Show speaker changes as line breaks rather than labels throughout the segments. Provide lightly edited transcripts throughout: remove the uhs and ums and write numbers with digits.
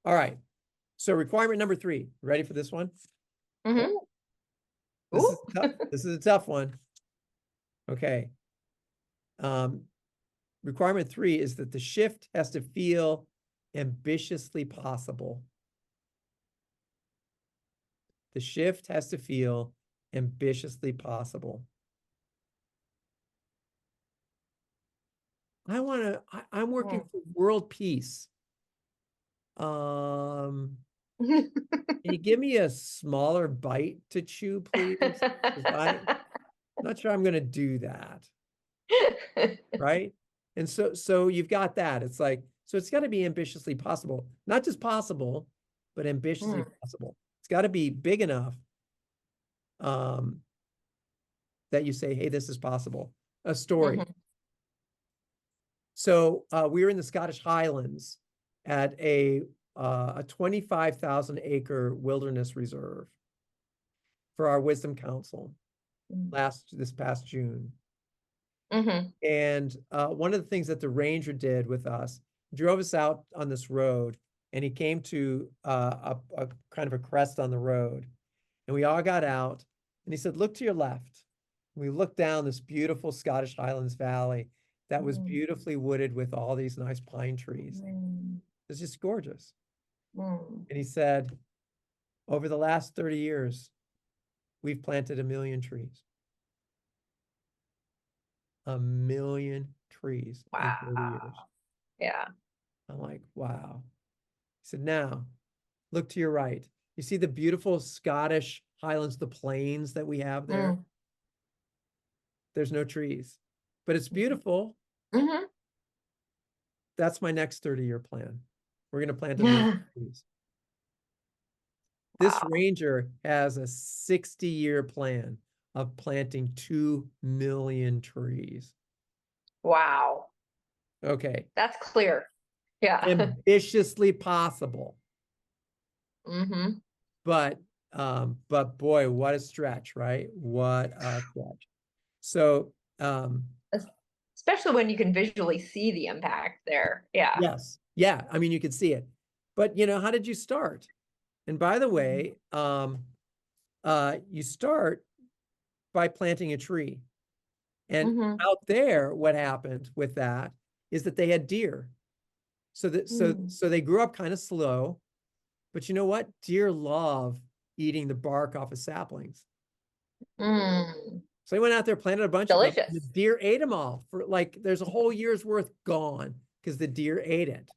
All right. So requirement number 3, ready for this one?
Mm-hmm.
This is a tough one. Okay. Requirement 3 is that the shift has to feel ambitiously possible. The shift has to feel ambitiously possible. I'm working for world peace. Can you give me a smaller bite to chew, please? 'Cause I'm not sure I'm going to do that, right? And so you've got that. It's like, so it's got to be ambitiously possible, not just possible, but ambitiously possible. It's got to be big enough that you say, hey, this is possible. A story. So we were in the Scottish Highlands at a 25,000 acre wilderness reserve for our Wisdom Council this past June. And one of the things that the ranger did with us, drove us out on this road, and he came to a kind of a crest on the road, and we all got out, and he said, look to your left. We looked down this beautiful Scottish Highlands Valley that was beautifully wooded with all these nice pine trees. It's just gorgeous. And he said, over the last 30 years, we've planted 1 million trees. 1 million trees in 30 years.
Yeah.
I'm like, wow. He said, now look to your right. You see the beautiful Scottish Highlands, the plains that we have there? There's no trees, but it's beautiful. That's my next 30-year plan. We're going to plant 1 million trees. This ranger has a 60-year plan of planting 2 million trees.
Wow.
Okay.
That's clear. Yeah.
Ambitiously possible. But boy, what a stretch, right? What a stretch. So
especially when you can visually see the impact there. Yeah.
yes. Yeah. I mean, you can see it. But how did you start? And by the way, you start by planting a tree. And out there, what happened with that is that they had deer. So they grew up kind of slow. But you know what? Deer love eating the bark off of saplings. So they went out there, planted a bunch of them. The deer ate them all. For like, there's a whole year's worth gone because the deer ate it.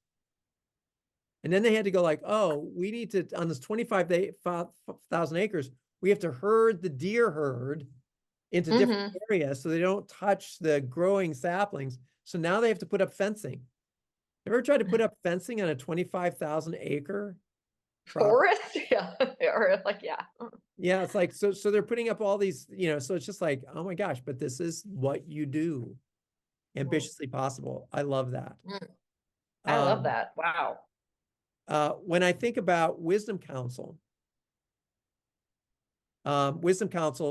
And then they had to go like, oh, we need to, on this 25,000 acres, we have to herd the deer herd into different areas so they don't touch the growing saplings. So now they have to put up fencing. Ever tried to put up fencing on a 25,000 acre
forest? Yeah. Or like, yeah.
Yeah, it's like, so they're putting up all these, so it's just like, oh my gosh, but this is what you do. Ambitiously possible. I love that.
I love that. Wow.
When I think about Wisdom Council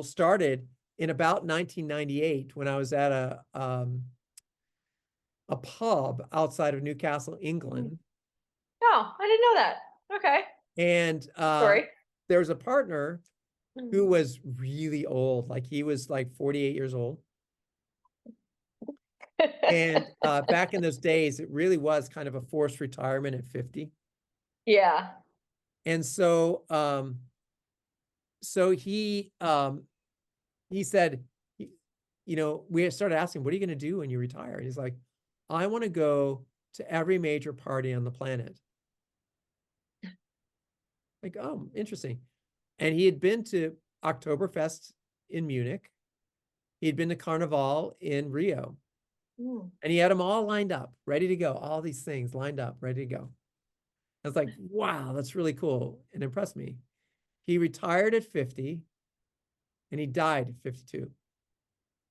started in about 1998 when I was at a pub outside of Newcastle, England.
Oh, I didn't know that. Okay.
And
sorry,
there was a partner who was really old, like he was like 48 years old. And back in those days, it really was kind of a forced retirement at 50.
Yeah.
And so he said, we started asking, what are you going to do when you retire? And he's like, I want to go to every major party on the planet. Like, oh, interesting. And he had been to Oktoberfest in Munich. He'd been to Carnival in Rio. And he had them all lined up, ready to go. All these things lined up, ready to go. I was like, wow, that's really cool. It impressed me. He retired at 50 and he died at 52.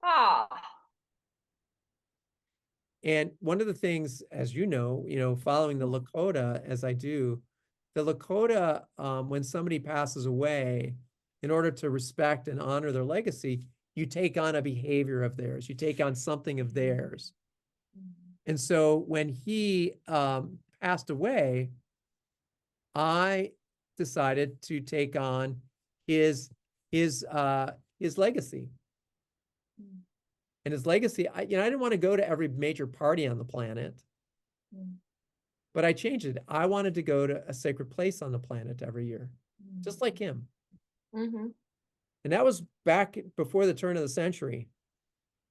Ah.
And one of the things, as you know, following the Lakota as I do, the Lakota, when somebody passes away, in order to respect and honor their legacy, you take on a behavior of theirs. You take on something of theirs. And so when he passed away, I decided to take on his legacy. And his legacy, I didn't want to go to every major party on the planet, but I changed it. I wanted to go to a sacred place on the planet every year, just like him.
Mm-hmm.
And that was back before the turn of the century.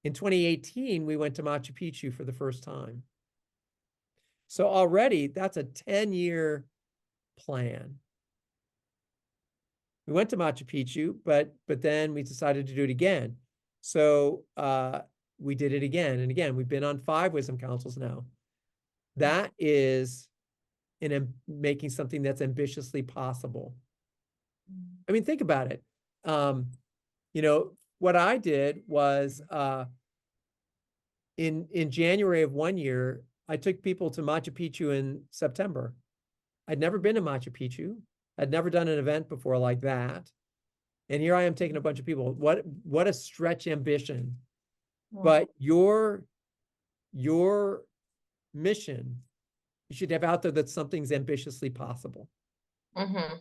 In 2018, we went to Machu Picchu for the first time. So already that's a 10-year plan. We went to Machu Picchu, but then we decided to do it again. So we did it again and again. We've been on 5 wisdom councils now. That is making something that's ambitiously possible. I mean, think about it. What I did was in January of one year, I took people to Machu Picchu in September. I'd never been to Machu Picchu. I'd never done an event before like that. And here I am taking a bunch of people. What a stretch ambition. But your mission, you should have out there that something's ambitiously possible.
Mm-hmm.